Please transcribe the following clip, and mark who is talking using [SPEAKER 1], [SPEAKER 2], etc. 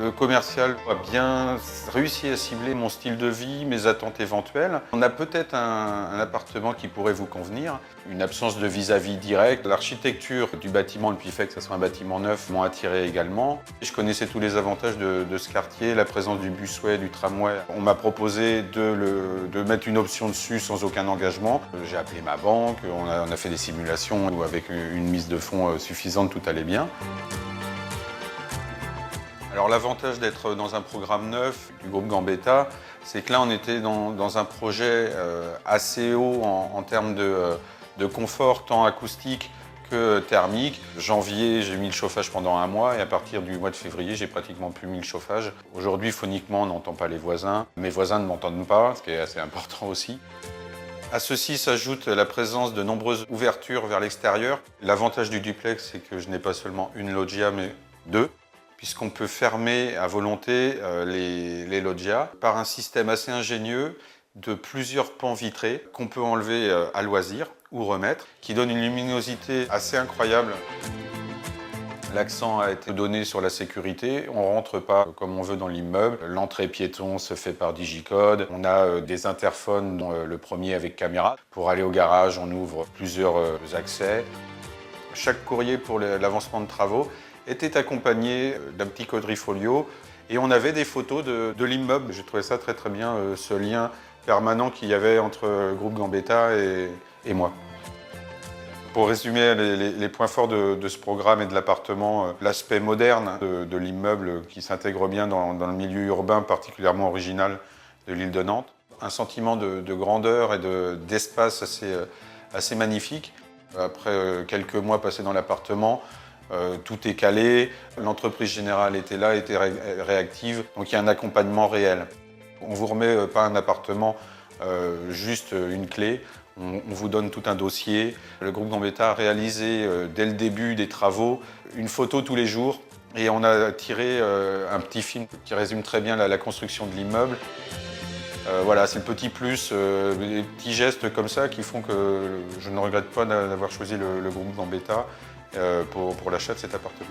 [SPEAKER 1] Le commercial a bien réussi à cibler mon style de vie, mes attentes éventuelles. On a peut-être un appartement qui pourrait vous convenir, une absence de vis-à-vis direct. L'architecture du bâtiment, le fait que ce soit un bâtiment neuf, m'ont attiré également. Je connaissais tous les avantages de ce quartier, la présence du busway, du tramway. On m'a proposé de mettre une option dessus sans aucun engagement. J'ai appelé ma banque, on a fait des simulations où avec une mise de fonds suffisante, tout allait bien. Alors l'avantage d'être dans un programme neuf du groupe Gambetta, c'est que là on était dans un projet assez haut en termes de confort, tant acoustique que thermique. Janvier, j'ai mis le chauffage pendant un mois et à partir du mois de février, j'ai pratiquement plus mis le chauffage. Aujourd'hui, phoniquement, on n'entend pas les voisins. Mes voisins ne m'entendent pas, ce qui est assez important aussi. À ceci s'ajoute la présence de nombreuses ouvertures vers l'extérieur. L'avantage du duplex, c'est que je n'ai pas seulement une loggia, mais deux, puisqu'on peut fermer à volonté les loggias par un système assez ingénieux de plusieurs pans vitrés qu'on peut enlever à loisir ou remettre, qui donne une luminosité assez incroyable. L'accent a été donné sur la sécurité, on ne rentre pas comme on veut dans l'immeuble. L'entrée piéton se fait par digicode. On a des interphones, dont le premier avec caméra. Pour aller au garage, on ouvre plusieurs accès. Chaque courrier pour l'avancement de travaux était accompagné d'un petit quadrifolio et on avait des photos de l'immeuble. J'ai trouvé ça très très bien, ce lien permanent qu'il y avait entre Groupe Gambetta et moi. Pour résumer les points forts de ce programme et de l'appartement, l'aspect moderne de l'immeuble qui s'intègre bien dans le milieu urbain particulièrement original de l'île de Nantes. Un sentiment de grandeur et d'espace assez magnifique. Après quelques mois passés dans l'appartement, tout est calé, l'entreprise générale était là, était réactive, donc il y a un accompagnement réel. On ne vous remet pas un appartement, juste une clé. On vous donne tout un dossier. Le groupe Gambetta a réalisé, dès le début des travaux, une photo tous les jours. Et on a tiré un petit film qui résume très bien la construction de l'immeuble. Voilà, c'est le petit plus, des petits gestes comme ça qui font que je ne regrette pas d'avoir choisi le groupe Gambetta pour l'achat de cet appartement.